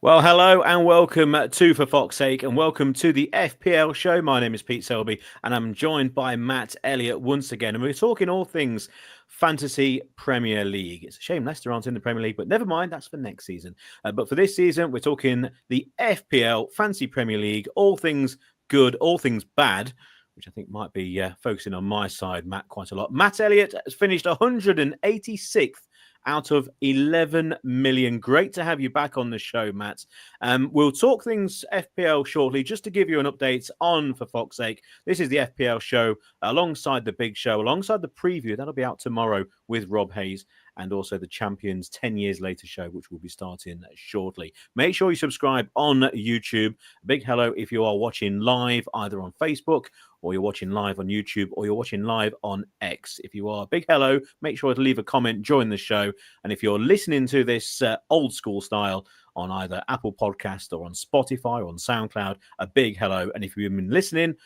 Well, hello and welcome to For Fox's Sake and welcome to the FPL Show. My name is Pete Selby and I'm joined by Matt Elliott once again. And we're talking all things Fantasy Premier League. It's a shame Leicester aren't in the Premier League, but never mind, that's for next season. But for this season, we're talking the FPL Fantasy Premier League, all things good, all things bad, which I think might be focusing on my side, Matt, quite a lot. Matt Elliott has finished 186th out of 11 million. Great to have you back on the show, Matt. We'll talk things FPL shortly. Just to give you an update on For Fox's Sake, this is the FPL show alongside the big show, alongside the preview. That'll be out tomorrow with Rob Hayes, and also the Champions 10 Years Later show, which will be starting shortly. Make sure you subscribe on YouTube. Big hello if you are watching live, either on Facebook, or you're watching live on YouTube, or you're watching live on X. If you are, big hello. Make sure to leave a comment, join the show. And if you're listening to this old school style on either Apple Podcast or on Spotify or on SoundCloud, a big hello. And if you've been listening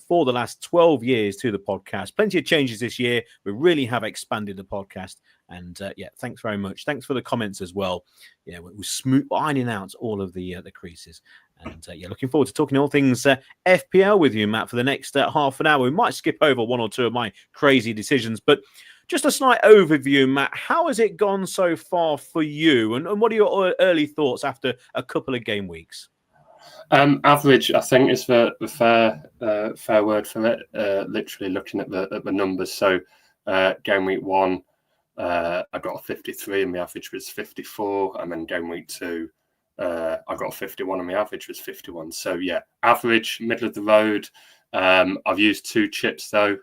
for the last 12 years to the podcast, plenty of changes this year. We really have expanded the podcast. And thanks very much. Thanks for the comments as well. Yeah, we're smooth ironing out all of the creases. And looking forward to talking all things FPL with you, Matt, for the next half an hour. We might skip over one or two of my crazy decisions, but just a slight overview, Matt. How has it gone so far for you? And what are your early thoughts after a couple of game weeks? Average, I think, is the fair word for it. Literally looking at the numbers. So game week 1, I got a 53 and my average was 54. And then game week 2, I got a 51 and my average was 51. So yeah, average, middle of the road. I've used 2 chips though.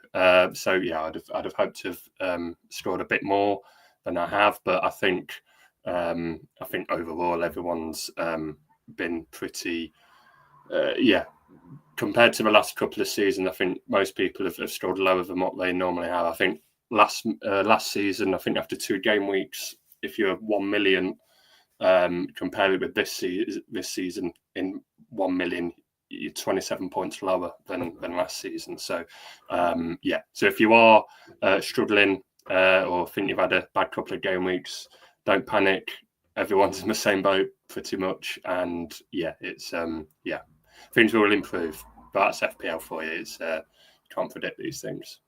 So yeah, I'd have hoped to have scored a bit more than I have. But I think overall everyone's been pretty, compared to the last couple of seasons, I think most people have scored lower than what they normally have. I think last season, I think after 2 game weeks, if you're 1 million, compare it with this season in 1 million, you're 27 points lower than last season. So so if you are struggling or think you've had a bad couple of game weeks, don't panic. Everyone's in the same boat pretty much, and it's things will improve. But that's FPL for you. It's can't predict these things.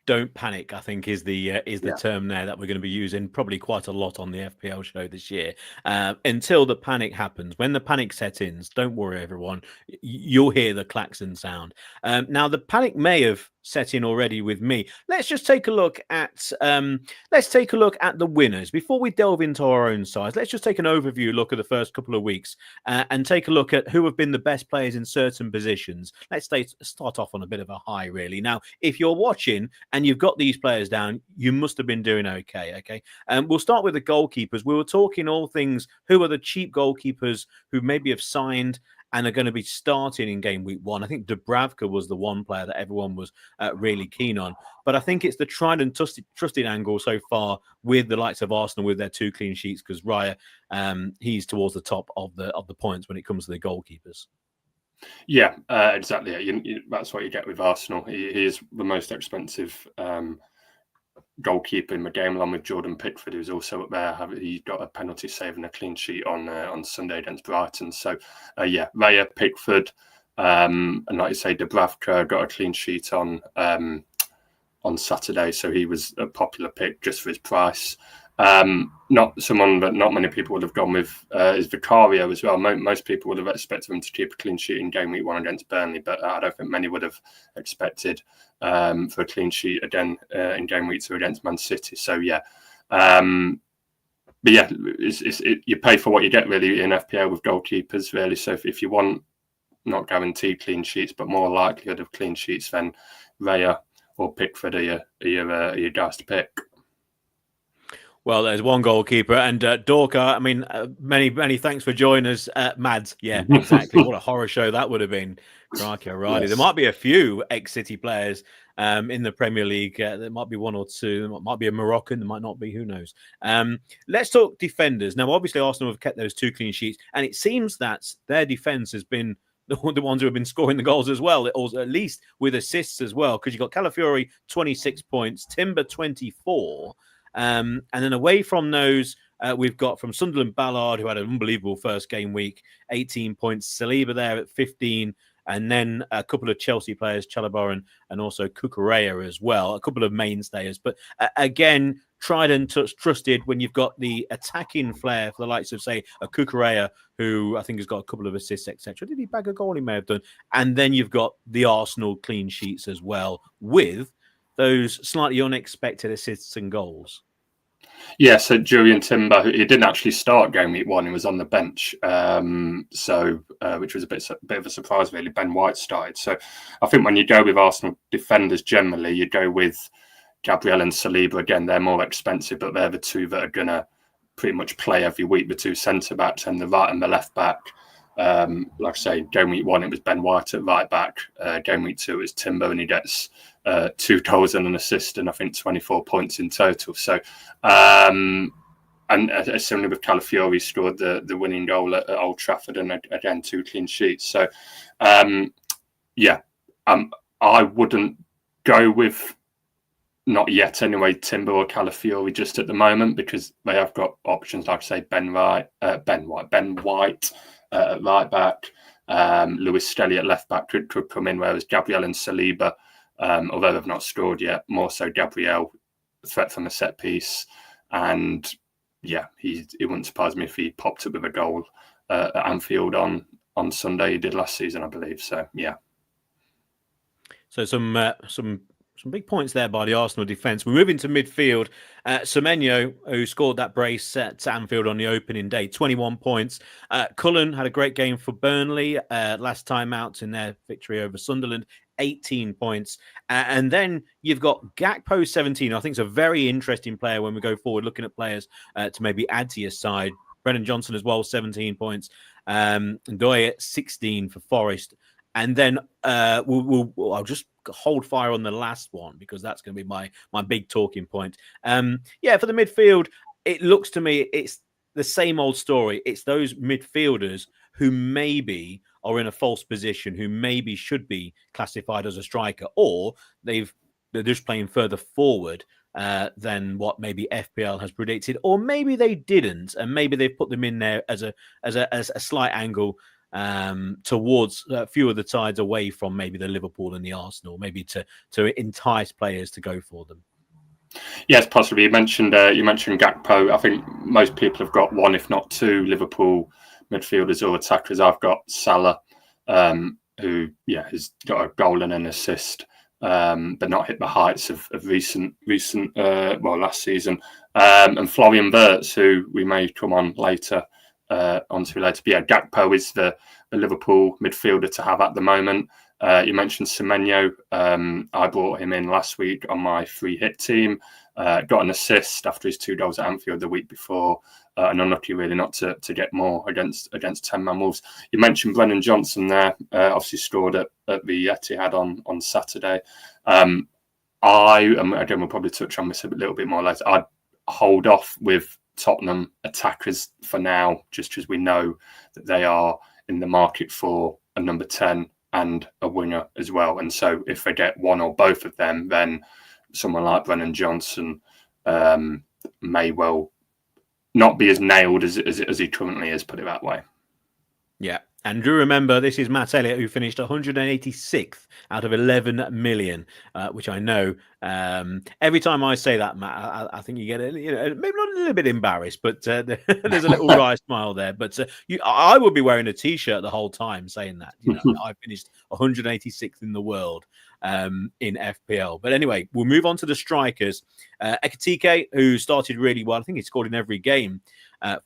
Don't panic, I think, is the term there that we're going to be using probably quite a lot on the FPL show this year. Until the panic happens. When the panic sets in, don't worry, everyone. You'll hear the klaxon sound. Now, the panic may have set in already with me. Let's just take a look at the winners before we delve into our own sides. Let's just take an overview look at the first couple of weeks and take a look at who have been the best players in certain positions. Let's start off on a bit of a high, really. Now, if you're watching and you've got these players down, you must have been doing okay. We'll start with the goalkeepers. We were talking all things, who are the cheap goalkeepers who maybe have signed and are going to be starting in game week 1. I think Dubravka was the one player that everyone was really keen on. But I think it's the tried and trusted angle so far with the likes of Arsenal with their 2 clean sheets, because Raya, he's towards the top of the points when it comes to the goalkeepers. Yeah, exactly. That's what you get with Arsenal. He is the most expensive goalkeeper in the game, along with Jordan Pickford, who's also up there. He got a penalty save and a clean sheet on Sunday against Brighton. So, Raya, Pickford, and like you say, Dubravka got a clean sheet on Saturday. So he was a popular pick just for his price. Not someone that not many people would have gone with is Vicario as well. Most people would have expected him to keep a clean sheet in game week 1 against Burnley, but I don't think many would have expected for a clean sheet again in game week 2 against Man City. So you pay for what you get really in FPL with goalkeepers really. So if you want not guaranteed clean sheets but more likelihood of clean sheets, then Raya or Pickford are your guys to pick. Well, there's one goalkeeper, and Dorka, I mean, many thanks for joining us, Mads. Yeah, exactly. What a horror show that would have been. Crikey, alrighty. Yes. There might be a few ex-City players in the Premier League. There might be 1 or 2. There might be a Moroccan. There might not be. Who knows? Let's talk defenders. Now, obviously, Arsenal have kept those 2 clean sheets, and it seems that their defence has been the ones who have been scoring the goals as well, or at least with assists as well, because you've got Calafiori, 26 points, Timber, 24. And then away from those, we've got from Sunderland Ballard, who had an unbelievable first game week, 18 points. Saliba there at 15. And then a couple of Chelsea players, Chalobah and also Cucurella as well, a couple of mainstays. But again, tried and trusted when you've got the attacking flair for the likes of, say, a Cucurella, who I think has got a couple of assists, etc. Did he bag a goal? He may have done. And then you've got the Arsenal clean sheets as well, with those slightly unexpected assists and goals. Yeah, so Julian Timber, he didn't actually start game week 1. He was on the bench, which was a bit of a surprise, really. Ben White started. So I think when you go with Arsenal defenders generally, you go with Gabriel and Saliba. Again, they're more expensive, but they're the two that are going to pretty much play every week, the two centre-backs and the right and the left-back. Like I say, game week 1, it was Ben White at right-back. Game week 2, it was Timber, and he gets 2 goals and an assist, and I think 24 points in total. So, and similarly with Calafiori, he scored the winning goal at Old Trafford, and again 2 clean sheets. So, I wouldn't go with, not yet anyway, Timber or Calafiori just at the moment, because they have got options like I say Ben White at right back, Lewis Stelly at left back could come in, whereas Gabriel and Saliba, although they've not scored yet, more so Gabriel, threat from a set piece. And yeah, it wouldn't surprise me if he popped up with a goal at Anfield on Sunday. He did last season, I believe. So yeah. So some big points there by the Arsenal defence. We move into midfield. Semenyo, who scored that brace at Anfield on the opening day, 21 points. Cullen had a great game for Burnley last time out in their victory over Sunderland, 18 points. And then you've got Gakpo, 17. I think it's a very interesting player when we go forward, looking at players to maybe add to your side. Brennan Johnson as well, 17 points. Ndoye, 16 for Forest. And then I'll just hold fire on the last one, because that's going to be my big talking point. For the midfield, it looks to me it's the same old story. It's those midfielders who maybe are in a false position, who maybe should be classified as a striker, or they're just playing further forward than what maybe FPL has predicted, or maybe they didn't, and maybe they've put them in there as a slight angle towards a few of the sides away from maybe the Liverpool and the Arsenal, maybe to entice players to go for them. Yes, possibly. You mentioned Gakpo. I think most people have got one, if not 2, Liverpool midfielders or attackers. I've got Salah, who has got a goal and an assist, but not hit the heights of recent last season. And Florian Wirtz, who we may come on later. Onto later. But yeah, Gakpo is the Liverpool midfielder to have at the moment. You mentioned Semenyo. I brought him in last week on my free hit team. Got an assist after his 2 goals at Anfield the week before, and unlucky really not to get more against 10-man Wolves. You mentioned Brennan Johnson there. Obviously scored at the Etihad on Saturday. Again, we'll probably touch on this a little bit more later. I'd hold off with Tottenham attackers for now, just because we know that they are in the market for a number 10 and a winger as well. And so if they get one or both of them, then someone like Brennan Johnson may well not be as nailed as he currently is, put it that way. Yeah. And do remember, this is Matt Elliott, who finished 186th out of 11 million, which I know every time I say that, Matt, I think you get maybe not a little bit embarrassed, but there's a little wry smile there. But I would be wearing a T-shirt the whole time saying that. I finished 186th in the world in FPL. But anyway, we'll move on to the strikers. Ekitike, who started really well. I think he scored in every game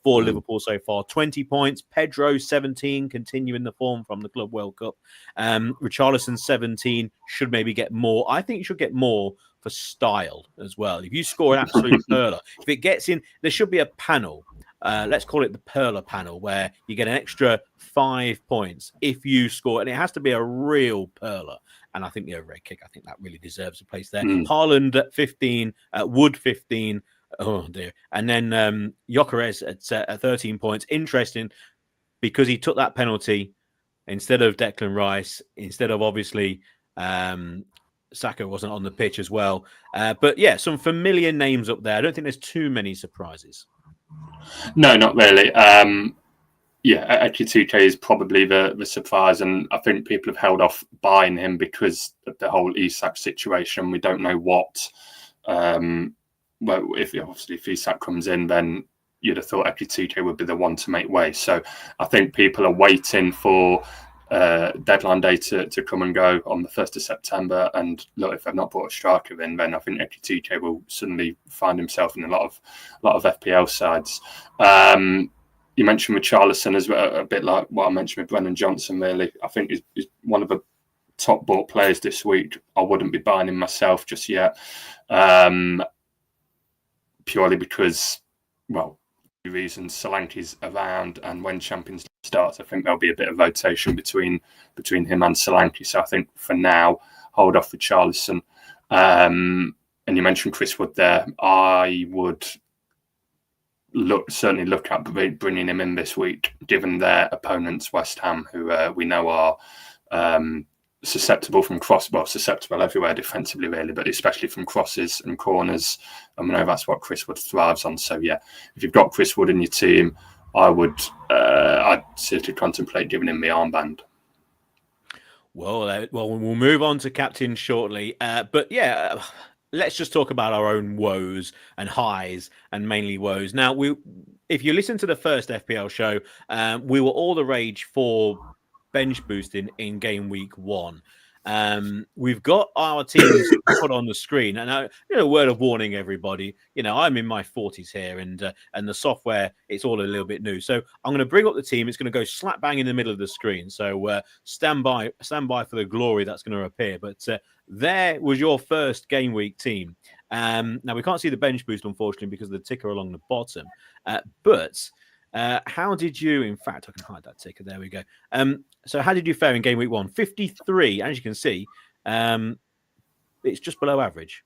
for Liverpool so far. 20 points. Pedro, 17, continuing the form from the Club World Cup. Richarlison, 17, should maybe get more. I think you should get more for style as well. If you score an absolute perler, if it gets in, there should be a panel. Let's call it the perler panel, where you get an extra 5 points if you score. And it has to be a real perler. And I think the overhead kick, I think that really deserves a place there. Haaland at 15, Wood 15. Oh, dear. And then Gyökeres at 13 points. Interesting, because he took that penalty instead of Declan Rice, instead of obviously Saka wasn't on the pitch as well. But yeah, some familiar names up there. I don't think there's too many surprises. No, not really. Yeah, Ekitike is probably the surprise, and I think people have held off buying him because of the whole Isak situation. We don't know what. Well, if Isak comes in, then you'd have thought Ekitike would be the one to make way. So I think people are waiting for deadline day to come and go on the 1st of September. And look, if they've not brought a striker in, then I think Ekitike will suddenly find himself in a lot of FPL sides. You mentioned Richarlison as well, a bit like what I mentioned with Brennan Johnson, really. I think he's one of the top bought players this week. I wouldn't be buying him myself just yet, purely because, well, reasons. Solanke's around, and when Champions League starts, I think there'll be a bit of rotation between him and Solanke. So I think for now, hold off Richarlison. And you mentioned Chris Wood there. I would certainly look at bringing him in this week, given their opponents, West Ham, who we know are susceptible from susceptible everywhere defensively, really, but especially from crosses and corners. And we know that's what Chris Wood thrives on. So yeah, if you've got Chris Wood in your team, I'd seriously contemplate giving him the armband. Well, we'll move on to captain shortly, but yeah. Let's just talk about our own woes and highs, and mainly woes. Now, if you listen to the first FPL show, we were all the rage for bench boosting in game week 1. We've got our teams put on the screen, and word of warning, everybody. I'm in my 40s here, and the software, it's all a little bit new. So I'm going to bring up the team. It's going to go slap bang in the middle of the screen. So stand by for the glory that's going to appear. But there was your first game week team. Now we can't see the bench boost, unfortunately, because of the ticker along the bottom. But how did you? In fact, I can hide that ticker. There we go. So how did you fare in game week 1? 53, as you can see, it's just below average.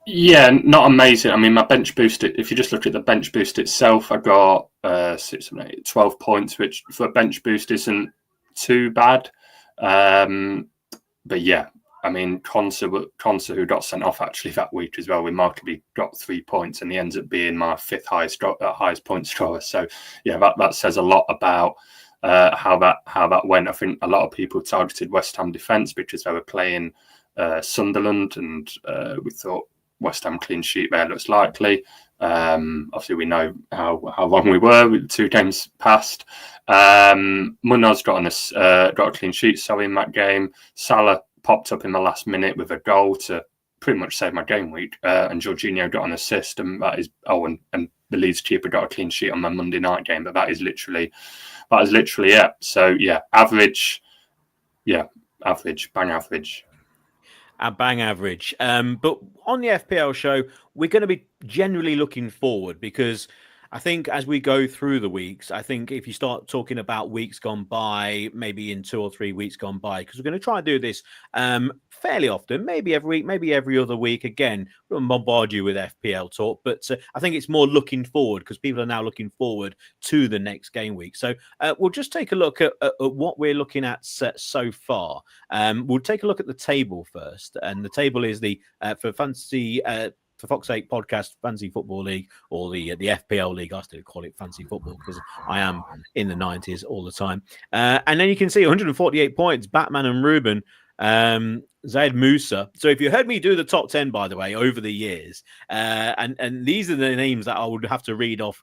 Yeah, not amazing. I mean, my bench boost, if you just look at the bench boost itself, I got 12 points, which for a bench boost isn't too bad. But yeah, I mean, Conser, who got sent off actually that week as well, remarkably got 3 points, and he ends up being my 5th highest point scorer. So yeah, that says a lot about how that went. I think a lot of people targeted West Ham defence because they were playing Sunderland, and we thought West Ham clean sheet there looks likely. Obviously, we know how wrong we were with 2 games past. Munoz got a clean sheet, so in that game, Salah popped up in the last minute with a goal to pretty much save my game week, and Jorginho got an assist, and and the Leeds keeper got a clean sheet on my Monday night game. But that is literally it. So yeah, average. Yeah, average, bang average. Bang average. But on the FPL show, we're going to be generally looking forward, because I think as we go through the weeks, I think if you start talking about weeks gone by, maybe in 2 or 3 weeks gone by, because we're going to try and do this fairly often, maybe every week, maybe every other week. Again, we'll bombard you with FPL talk, but I think it's more looking forward, because people are now looking forward to the next game week. So we'll just take a look at what we're looking at so far. We'll take a look at the table first, and the table is the for fantasy. For Fox 8 Podcast Fantasy Football League, or the FPL League. I still call it Fantasy Football because I am in the 90s all the time. And then you can see 148 points, Batman and Ruben, Zaid Musa. So if you heard me do the top 10, by the way, over the years, and these are the names that I would have to read off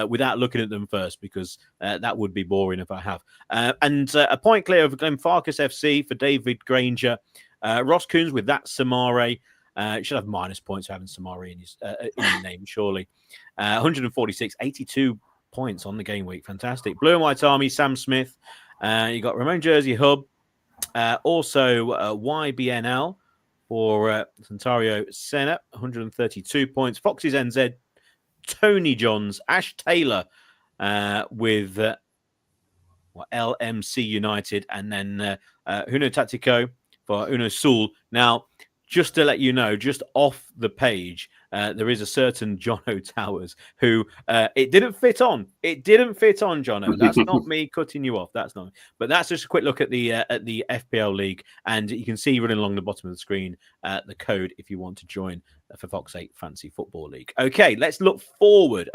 without looking at them first, because that would be boring if I have. And a point clear of Glenfarclas FC for David Granger. Ross Coons with that Samare. He should have minus points for having Samari in his name, surely. 146, 82 points on the game week. Fantastic. Blue and White Army, Sam Smith. You got Ramon Jersey Hub. Also, YBNL for Santario Senna, 132 points. Foxes NZ, Tony Johns, Ash Taylor with LMC United, and then Uno Tactico for Uno Sul. Now, just to let you know, just off the page, there is a certain Jono Towers who it didn't fit on. It didn't fit on, Jono. That's not me cutting you off. That's not. But that's just a quick look at the FPL League, and you can see running along the bottom of the screen the code if you want to join for Fox 8 Fantasy Football League. Okay, let's look forward.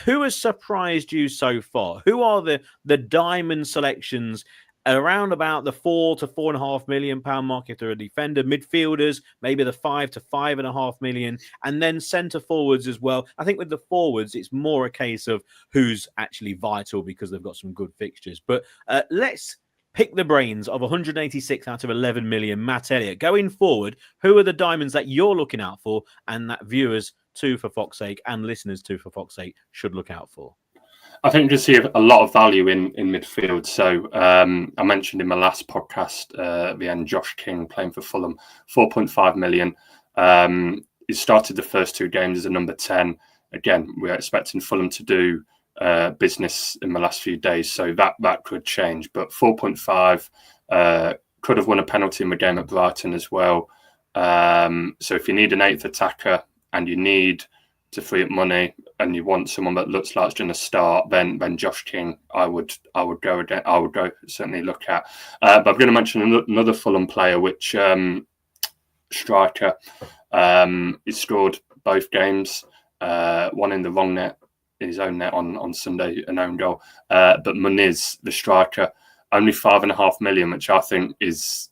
Who has surprised you so far? Who are the diamond selections around about the £4 to £4.5 million mark if they're a defender, midfielders, maybe the £5 to £5.5 million, and then centre forwards as well? I think with the forwards, it's more a case of who's actually vital because they've got some good fixtures. But let's pick the brains of 186 out of 11 million. Matt Elliott, going forward, who are the diamonds that you're looking out for and that viewers too for Fox's sake and listeners too for Fox's sake should look out for? I think you see a lot of value in midfield. So I mentioned in my last podcast, the end, Josh King playing for Fulham, 4.5 million. He started the first 2 games as a number 10. Again, we're expecting Fulham to do business in the last few days, so that could change. But 4.5 could have won a penalty in the game at Brighton as well. So if you need an 8th attacker and you need to free up money and you want someone that looks like it's going to start, then Josh King I would go again. I would go certainly look at. But I'm going to mention another Fulham player, which striker. He scored both games, one in the wrong net, in his own net on Sunday, an own goal. But Muniz, the striker, only 5.5 million, which I think is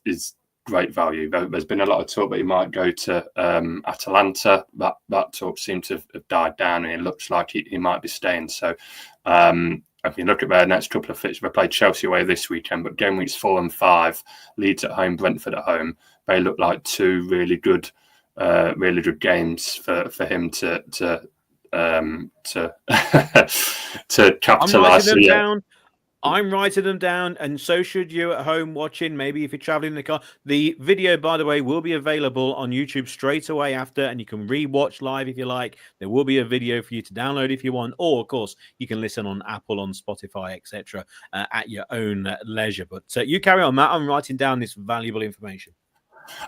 great value. There's been a lot of talk that he might go to Atalanta. That talk seems to have died down, and it looks like he might be staying. So if you look at their next couple of fixtures, they played Chelsea away this weekend, but game weeks 4 and 5, Leeds at home, Brentford at home, they look like 2 really good games for him to capitalise. I'm writing them down, and so should you at home watching. Maybe if you're traveling in the car. The video, by the way, will be available on YouTube straight away after, and you can re-watch live if you like. There will be a video for you to download if you want, or of course you can listen on Apple, on Spotify, etc. At your own leisure. But you carry on, Matt. I'm writing down this valuable information.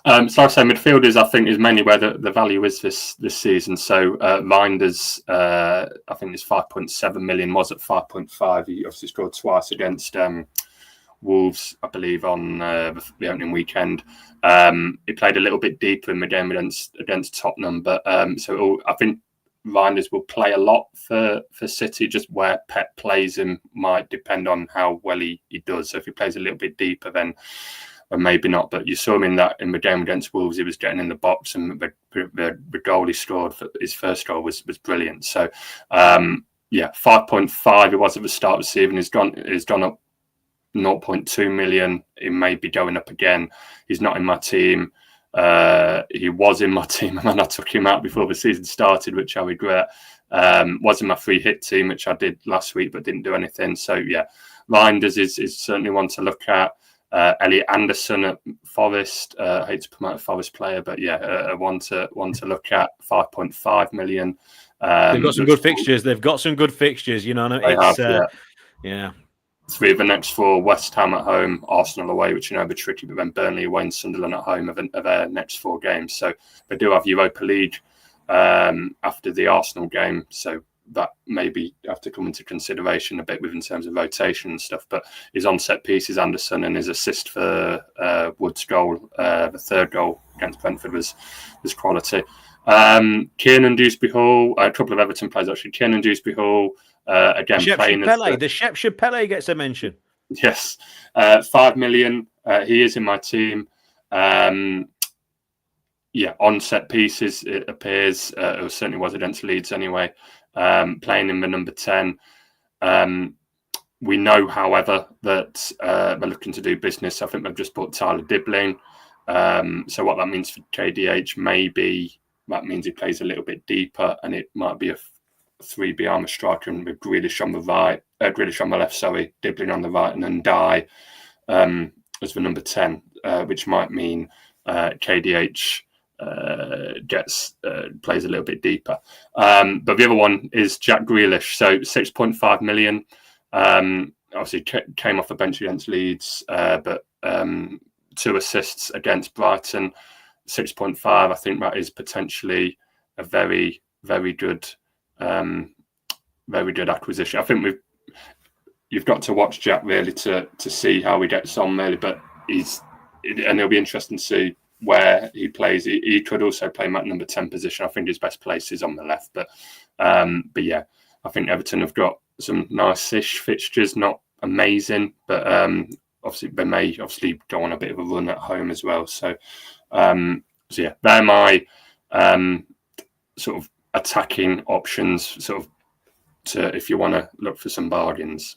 So like I say, midfielders, I think, is mainly where the value is this season. So Reinders, I think it's 5.7 million, was at 5.5. He obviously scored twice against Wolves, I believe, on the opening weekend. He played a little bit deeper in the game against Tottenham, but so I think Reinders will play a lot for City. Just where Pep plays him might depend on how well he does. So if he plays a little bit deeper, then maybe not. But you saw him in the game against Wolves. He was getting in the box, and the goal he scored for his first goal was brilliant. So 5.5 it was at the start of the season. He's gone up 0.2 million. He may be going up again. He's not in my team. He was in my team, and then I took him out before the season started, which I regret. Was in my free hit team, which I did last week, but didn't do anything. So yeah, Reinders is certainly one to look at. Elliot Anderson at Forest. I hate to promote a Forest player, but yeah, one to look at. 5.5 million. They've got some good fixtures. You know. Yeah. 3 of the next 4: West Ham at home, Arsenal away, which be tricky, but then Burnley away and Sunderland at home of their next 4 games. So they do have Europa League after the Arsenal game. So that maybe have to come into consideration a bit in terms of rotation and stuff. But his on set pieces, Anderson, and his assist for Wood's goal, the 3rd goal against Brentford, was quality. Kiernan Dewsbury-Hall, a couple of Everton players actually. Kiernan Dewsbury-Hall, again playing the Shep Pele gets a mention. Yes, 5 million. He is in my team. On set pieces, it appears. It certainly was against Leeds anyway. Playing in the number 10. We know, however, that they're looking to do business. I think they've just bought Tyler Dibling. So what that means for KDH, maybe that means he plays a little bit deeper, and it might be a 3B armour striker, and with Grealish on the right, Grealish on the left, Dibling on the right, and then Dye as the number 10, which might mean KDH plays a little bit deeper. But the other one is Jack Grealish, so 6.5 million. Obviously came off the bench against Leeds, but 2 assists against Brighton. 6.5. I think that is potentially a very, very good acquisition. I think you've got to watch Jack really to see how he gets on really, but and it'll be interesting to see where he plays. He could also play Matt number 10 position. I think his best place is on the left. But yeah, I think Everton have got some nice-ish fixtures, not amazing, but obviously they may go on a bit of a run at home as well. So yeah, they're my sort of attacking options, sort of if you want to look for some bargains.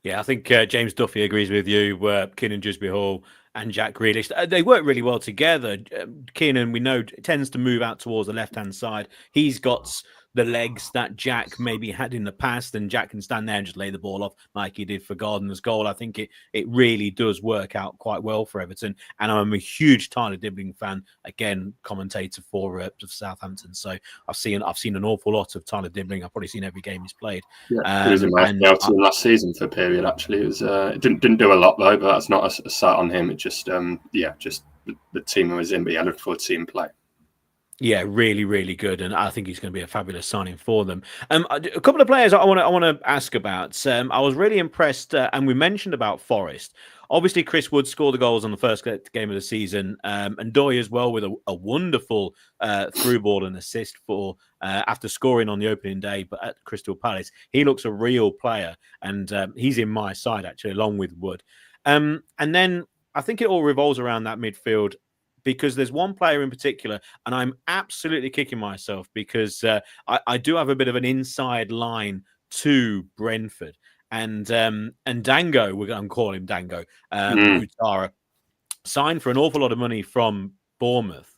Yeah, I think James Duffy agrees with you. Keenan Jusby Hall and Jack Grealish, they work really well together. Keenan, we know, tends to move out towards the left-hand side. He's got the legs that Jack maybe had in the past, and Jack can stand there and just lay the ball off like he did for Gardner's goal. I think it really does work out quite well for Everton, and I'm a huge Tyler Dibling fan. Again, commentator for Southampton, so I've seen an awful lot of Tyler Dibling. I've probably seen every game he's played. Yeah, he was in my FPL team last season for a period. Actually, it was it didn't do a lot though, but that's not a sat on him. It just just the team he was in, but yeah, I looked forward to seeing him play. Yeah, really, really good, and I think he's going to be a fabulous signing for them. A couple of players I want to ask about. I was really impressed, and we mentioned about Forest. Obviously, Chris Wood scored the goals on the first game of the season, and Doy as well with a wonderful through ball and assist for after scoring on the opening day, but at Crystal Palace. He looks a real player, and he's in my side actually, along with Wood. And then I think it all revolves around that midfield, because there's one player in particular, and I'm absolutely kicking myself because I do have a bit of an inside line to Brentford. And Dango, we're going to call him Dango, Utara, signed for an awful lot of money from Bournemouth.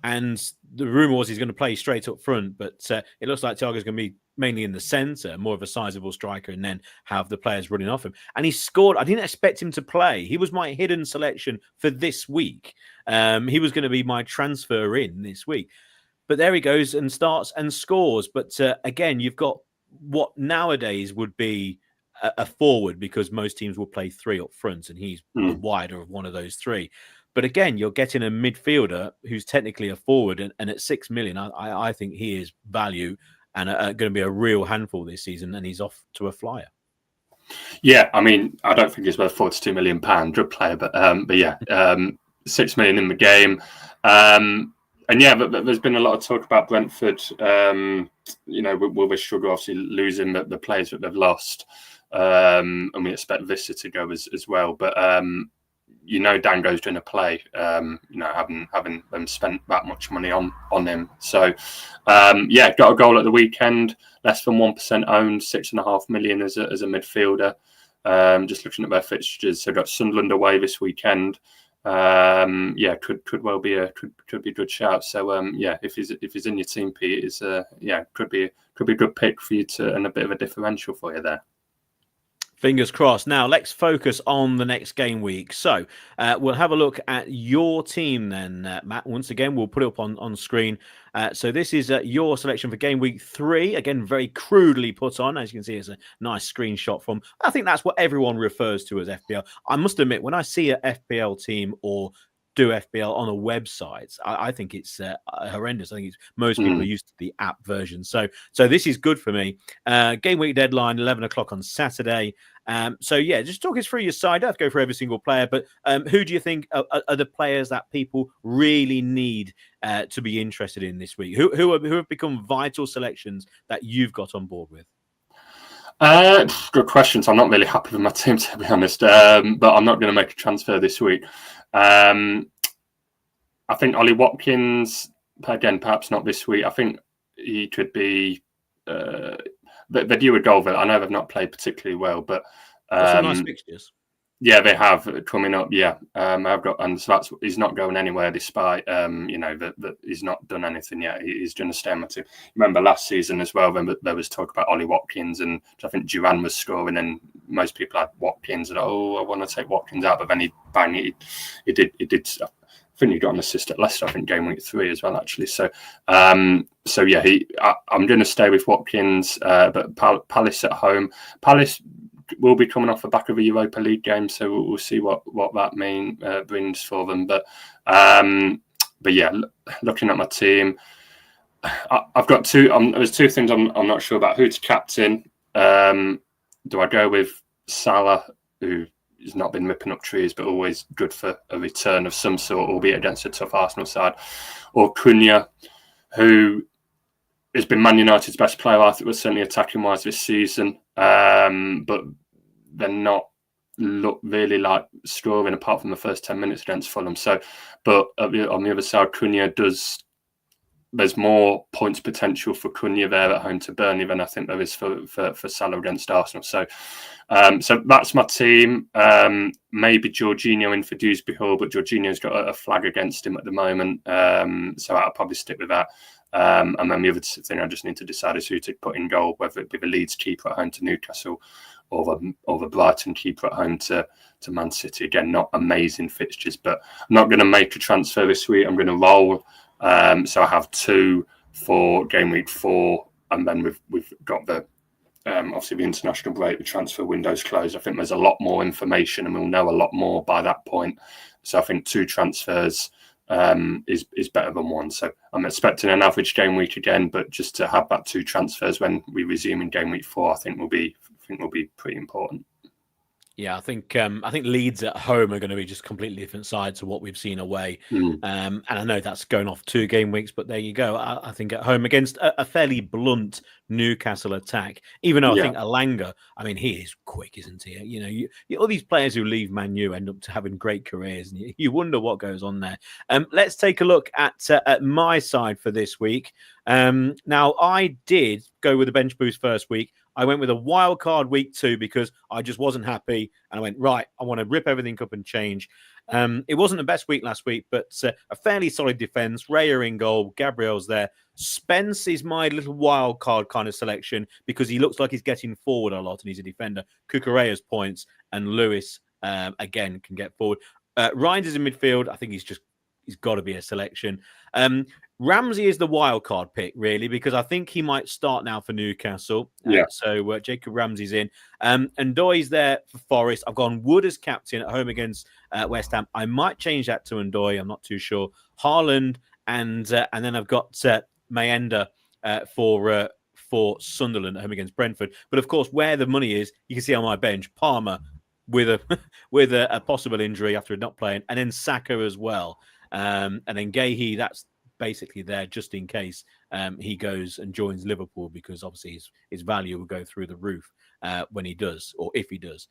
And the rumour was he's going to play straight up front, but it looks like Thiago's going to be mainly in the centre, more of a sizable striker, and then have the players running off him. And he scored. I didn't expect him to play. He was my hidden selection for this week. He was going to be my transfer in this week. But there he goes and starts and scores. But again, you've got what nowadays would be a forward, because most teams will play three up front, and he's the wider of one of those three. But again, you're getting a midfielder who's technically a forward, and at 6 million, I think he is value and going to be a real handful this season, and he's off to a flyer. Yeah, I mean, I don't think he's worth £42 million, good player, but yeah, 6 million in the game. And yeah, but there's been a lot of talk about Brentford. Will they struggle, obviously, losing the players that they've lost? And we expect Vista to go as well. But Dango's going to play. Having them spent that much money on him. So got a goal at the weekend. Less than 1% owned. 6.5 million as a midfielder. Just looking at their fixtures, they've got Sunderland away this weekend. Could well be a good shout. So if he's in your team, Pete, is could be a good pick for you and a bit of a differential for you there. Fingers crossed. Now, let's focus on the next game week. So we'll have a look at your team then, Matt. Once again, we'll put it up on screen. So this is your selection for game week 3. Again, very crudely put on. As you can see, it's a nice screenshot from, I think that's what everyone refers to as FPL. I must admit, when I see an FPL team or do FPL on a website, I think it's horrendous. I think most people are used to the app version. So this is good for me. Game week deadline, 11 o'clock on Saturday. Just talk us through your side. I don't have to go for every single player, but who do you think are the players that people really need to be interested in this week? Who have become vital selections that you've got on board with? Good question. So I'm not really happy with my team, to be honest, but I'm not going to make a transfer this week. I think Ollie Watkins, again, perhaps not this week. I think he could be they're due a goal. I know they've not played particularly well, but some nice fixtures. Yeah, they have coming up. Yeah, I've got, and so he's not going anywhere despite that he's not done anything yet. He's going to stay on my team. Remember last season as well, when there was talk about Ollie Watkins, and I think Duran was scoring, and most people had Watkins, and I want to take Watkins out, but then he did. I think he got an assist at Leicester, I think, game week 3 as well, actually. So, I'm going to stay with Watkins, but Palace at home. Palace will be coming off the back of a Europa League game, so we'll see what that brings for them. But yeah, looking at my team, I've got two. There's two things I'm not sure about. Who to captain? Do I go with Salah, who he's not been ripping up trees, but always good for a return of some sort, albeit against a tough Arsenal side. Or Cunha, who has been Man United's best player, I think, was certainly attacking-wise this season. But they're not look really like scoring apart from the first 10 minutes against Fulham. So, but on the other side, Cunha does. There's more points potential for Cunha there at home to Burnley than I think there is for Salah against Arsenal. So, so that's my team. Maybe Jorginho in for Dewsbury Hall, but Jorginho's got a flag against him at the moment. So I'll probably stick with that. And then the other thing I just need to decide is who to put in goal, whether it be the Leeds keeper at home to Newcastle or the Brighton keeper at home to Man City. Again, not amazing fixtures, but I'm not going to make a transfer this week. I'm going to roll. So I have 2 for game week 4, and then we've got the obviously the international break, the transfer window's closed. I think there's a lot more information, and we'll know a lot more by that point. So I think 2 transfers is better than 1. So I'm expecting an average game week again, but just to have that 2 transfers when we resume in game week 4, I think will be pretty important. Yeah, I think Leeds at home are going to be just completely different sides to what we've seen away. And I know that's going off 2 game weeks, but there you go. I think at home against a fairly blunt Newcastle attack, even though I think Alanga, I mean, he is quick, isn't he? You all these players who leave Man U end up having great careers, and you wonder what goes on there. Let's take a look at my side for this week. Now, I did go with the bench boost first week. I went with a wild card week 2 because I just wasn't happy. And I went, right, I want to rip everything up and change. It wasn't the best week last week, but a fairly solid defense. Raya in goal. Gabriel's there. Spence is my little wild card kind of selection because he looks like he's getting forward a lot and he's a defender. Kukureya's points and Lewis, again, can get forward. Ryan's is in midfield. I think he's got to be a selection. Ramsey is the wild card pick, really, because I think he might start now for Newcastle. So Jacob Ramsey's in. And Ndoye's there for Forest. I've gone Wood as captain at home against West Ham. I might change that to Ndoye. I'm not too sure. Haaland and then I've got Mayenda for Sunderland at home against Brentford. But of course, where the money is, you can see on my bench, Palmer with a possible injury after not playing, and then Saka as well. And then Gahey, that's basically there just in case he goes and joins Liverpool, because obviously his value will go through the roof when he does, or if he does.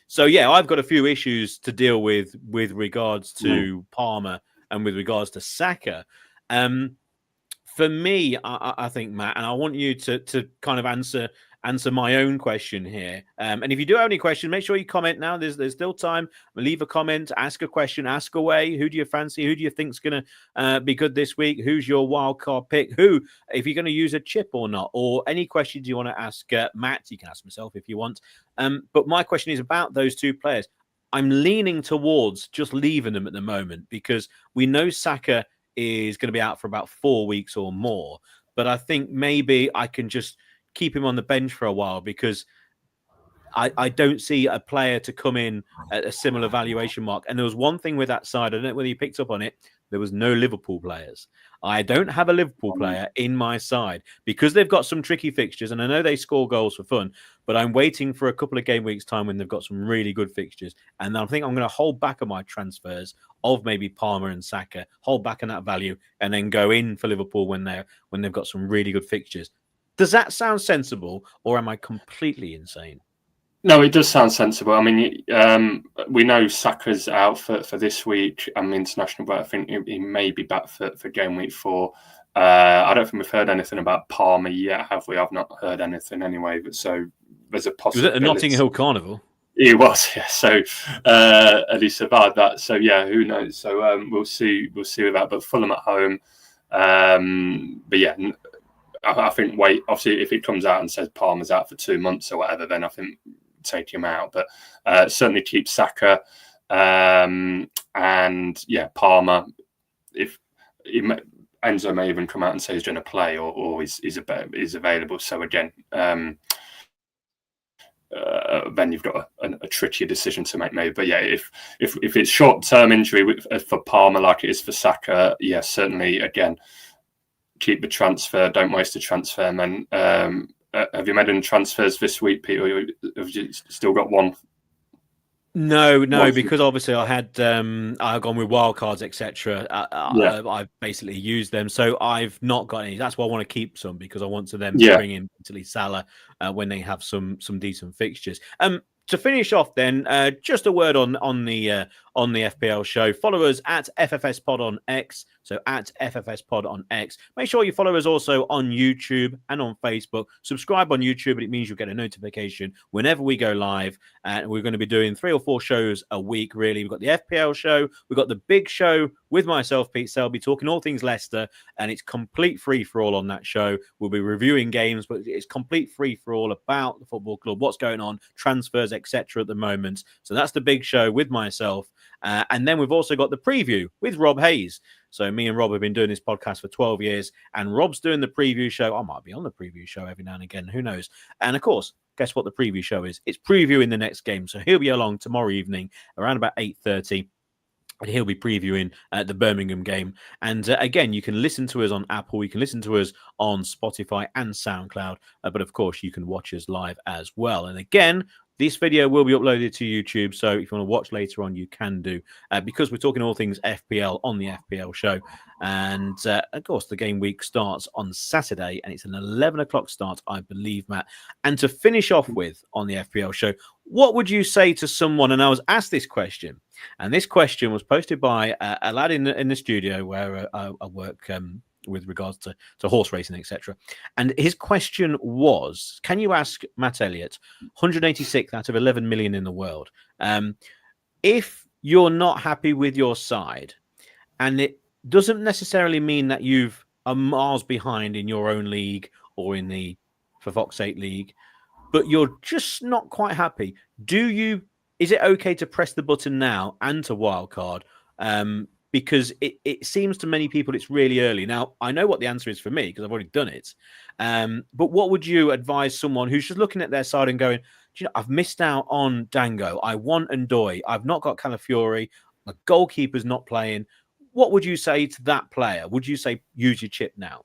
So yeah, I've got a few issues to deal with regards to Palmer and with regards to Saka. For me, I think, Matt, and I want you to kind of answer my own question here. And if you do have any questions, make sure you comment now. There's still time. Leave a comment, ask a question, ask away. Who do you fancy? Who do you think's going to be good this week? Who's your wild card pick? Who, if you're going to use a chip or not? Or any questions you want to ask Matt, you can ask myself if you want. But my question is about those 2 players. I'm leaning towards just leaving them at the moment because we know Saka is going to be out for about 4 weeks or more. But I think maybe I can just keep him on the bench for a while because I don't see a player to come in at a similar valuation mark. And there was one thing with that side, I don't know whether you picked up on it, there was no Liverpool players. I don't have a Liverpool player in my side because they've got some tricky fixtures, and I know they score goals for fun, but I'm waiting for a couple of game weeks' time when they've got some really good fixtures. And I think I'm going to hold back on my transfers of maybe Palmer and Saka, hold back on that value, and then go in for Liverpool when they've got some really good fixtures. Does that sound sensible, or am I completely insane? No, it does sound sensible. I mean, we know Saka's out for this week. International, but I think he may be back for game week 4. I don't think we've heard anything about Palmer yet, have we? I've not heard anything anyway. But so there's a possibility. Was it a Notting Hill Carnival? He was, yeah. So and he survived that. So yeah, who knows? So we'll see with that. But Fulham at home. But yeah. I think obviously if it comes out and says Palmer's out for 2 months or whatever, then I think take him out. But certainly keep Saka and yeah, Palmer. If Enzo may even come out and say he's going to play or is available. So again, then you've got a trickier decision to make maybe. But yeah, if it's short-term injury for Palmer like it is for Saka, yeah, certainly again. Keep the transfer. Don't waste a transfer, man. Have you made any transfers this week, Peter? Have you still got one? No, because obviously I've gone with wildcards, etc. I've basically used them, so I've not got any. That's why I want to keep some, because I want to then bring in potentially Salah when they have some decent fixtures. To finish off, then, just a word on the FPL show. Follow us at FFS Pod on X. So at FFS Pod on X. Make sure you follow us also on YouTube and on Facebook. Subscribe on YouTube, it means you'll get a notification whenever we go live. And we're going to be doing 3 or 4 shows a week, really. We've got the FPL show. We've got the big show with myself, Pete Selby, talking all things Leicester. And it's complete free-for-all on that show. We'll be reviewing games, but it's complete free-for-all about the football club, what's going on, transfers, etc. at the moment. So that's the big show with myself. And then we've also got the preview with Rob Hayes. So me and Rob have been doing this podcast for 12 years, and Rob's doing the preview show. I might be on the preview show every now and again. Who knows? And of course, guess what the preview show is? It's previewing the next game. So he'll be along tomorrow evening around about 8:30. And he'll be previewing the Birmingham game. And again, you can listen to us on Apple. You can listen to us on Spotify and SoundCloud. But of course, you can watch us live as well. And again, this video will be uploaded to YouTube, so if you want to watch later on, you can do, because we're talking all things FPL on the FPL show. And, of course, the game week starts on Saturday, and it's an 11 o'clock start, I believe, Matt. And to finish off with on the FPL show, what would you say to someone, and I was asked this question, and this question was posted by a lad in the studio where I work with regards to horse racing, etc. And his question was, can you ask Matt Elliott, 186th out of 11 million in the world, if you're not happy with your side, and it doesn't necessarily mean that you've are miles behind in your own league or in the For Fox's Sake league, but you're just not quite happy, is it okay to press the button now and to wildcard? Because it seems to many people it's really early. Now, I know what the answer is for me because I've already done it. But what would you advise someone who's just looking at their side and going, do you know, I've missed out on Dango. I want Ndoye. I've not got Calafiori. My goalkeeper's not playing. What would you say to that player? Would you say use your chip now?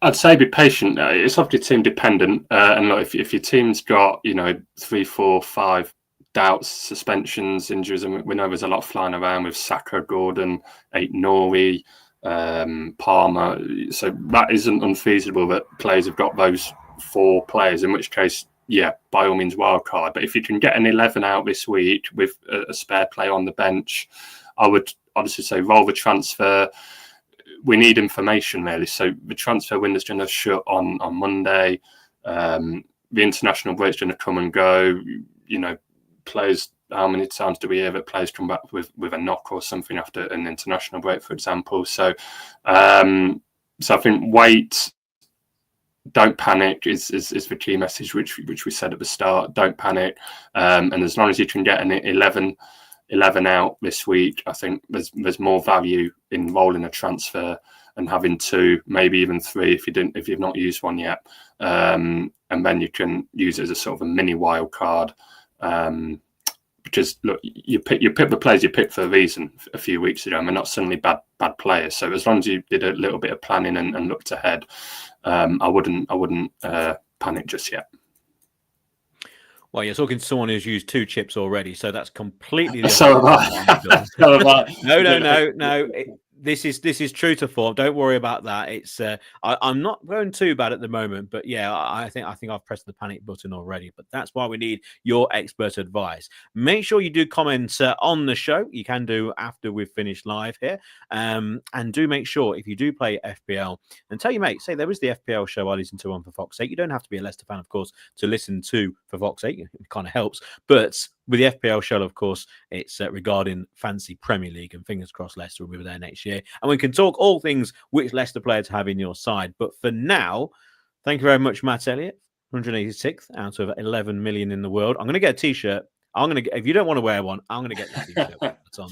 I'd say be patient. It's obviously team dependent. And look, if your team's got, 3, 4, 5 doubts, suspensions, injuries, and we know there's a lot flying around with Saka, Gordon, Nori, Palmer. So that isn't unfeasible that players have got those 4 players, in which case, yeah, by all means, wildcard. But if you can get an 11 out this week with a spare player on the bench, I would honestly say roll the transfer. We need information, really. So the transfer window's going to shut on Monday. The international break's going to come and go. Players, how many times do we hear that players come back with a knock or something after an international break, for example? So I think wait, don't panic is the key message, which we said at the start. Don't panic, and as long as you can get an 11 out this week, I think there's more value in rolling a transfer and having 2, maybe even 3 if you've not used one yet, and then you can use it as a sort of a mini wild card. Because look, you pick the players you picked for a reason a few weeks ago, and they're not suddenly bad players. So as long as you did a little bit of planning and looked ahead, I wouldn't panic just yet. Well, you're talking to someone who's used 2 chips already, so that's completely the so have I. No. This is true to form. Don't worry about that. It's I'm not going too bad at the moment, but yeah, I think I've pressed the panic button already. But that's why we need your expert advice. Make sure you do comment on the show. You can do after we've finished live here, and do make sure if you do play FPL, and tell your mate, say there is the FPL show I listen to on For Fox's Sake. You don't have to be a Leicester fan, of course, to listen to For Fox's Sake. It kind of helps, but with the FPL show, of course, it's regarding fancy Premier League, and fingers crossed Leicester will be there next year. And we can talk all things which Leicester players have in your side. But for now, thank you very much, Matt Elliott, 186th out of 11 million in the world. I'm going to get a T-shirt. If you don't want to wear one, I'm going to get the T-shirt. That's on.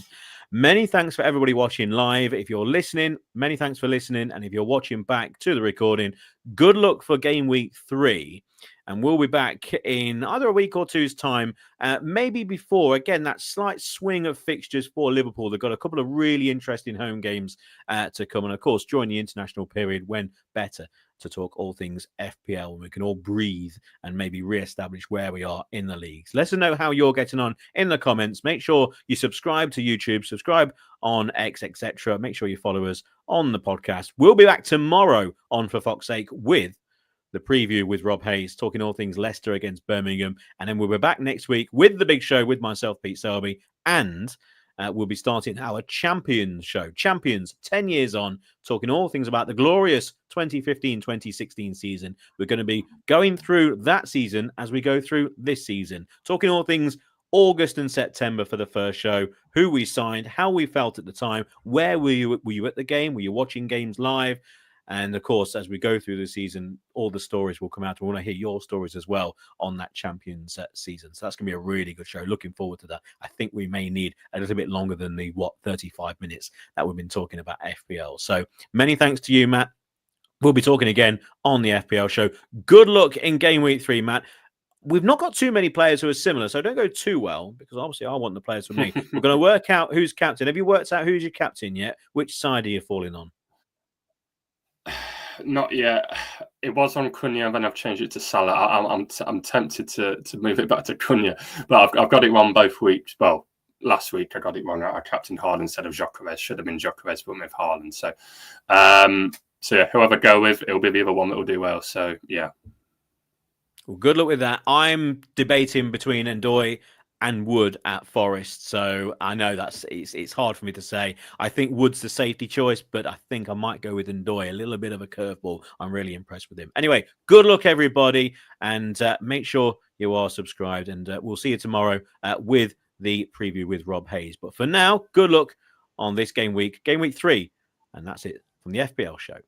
Many thanks for everybody watching live. If you're listening, many thanks for listening. And if you're watching back to the recording, good luck for game week 3. And we'll be back in either a week or two's time, maybe before, again, that slight swing of fixtures for Liverpool. They've got a couple of really interesting home games to come. And, of course, during the international period, when better to talk all things FPL, and we can all breathe and maybe re-establish where we are in the leagues. Let us know how you're getting on in the comments. Make sure you subscribe to YouTube, subscribe on X, etc. Make sure you follow us on the podcast. We'll be back tomorrow on For Fox's Sake with the preview with Rob Hayes, talking all things Leicester against Birmingham. And then we'll be back next week with the big show with myself, Pete Selby, and we'll be starting our Champions show. Champions, 10 years on, talking all things about the glorious 2015-2016 season. We're going to be going through that season as we go through this season, talking all things August and September for the first show, who we signed, how we felt at the time, where were you at the game? Were you watching games live? And of course, as we go through the season, all the stories will come out. We want to hear your stories as well on that Champions season. So that's going to be a really good show. Looking forward to that. I think we may need a little bit longer than the 35 minutes that we've been talking about FPL. So many thanks to you, Matt. We'll be talking again on the FPL show. Good luck in game week 3, Matt. We've not got too many players who are similar, so don't go too well, because obviously I want the players for me. We're going to work out who's captain. Have you worked out who's your captain yet? Which side are you falling on? Not yet. It was on Cunha, then I've changed it to Salah. I'm tempted to move it back to Cunha, but I've got it wrong both weeks. Well, last week I got it wrong. I captained Haaland instead of Gyökeres. Should have been Gyökeres, but with Haaland. So yeah, whoever I go with, it'll be the other one that will do well. So yeah. Well, good luck with that. I'm debating between Ndoye and Wood at Forest, so I know it's hard for me to say. I think Wood's the safety choice, but I think I might go with Ndoye. A little bit of a curveball. I'm really impressed with him. Anyway, good luck, everybody, and make sure you are subscribed, and we'll see you tomorrow with the preview with Rob Hayes. But for now, good luck on this game week 3, and that's it from the FPL show.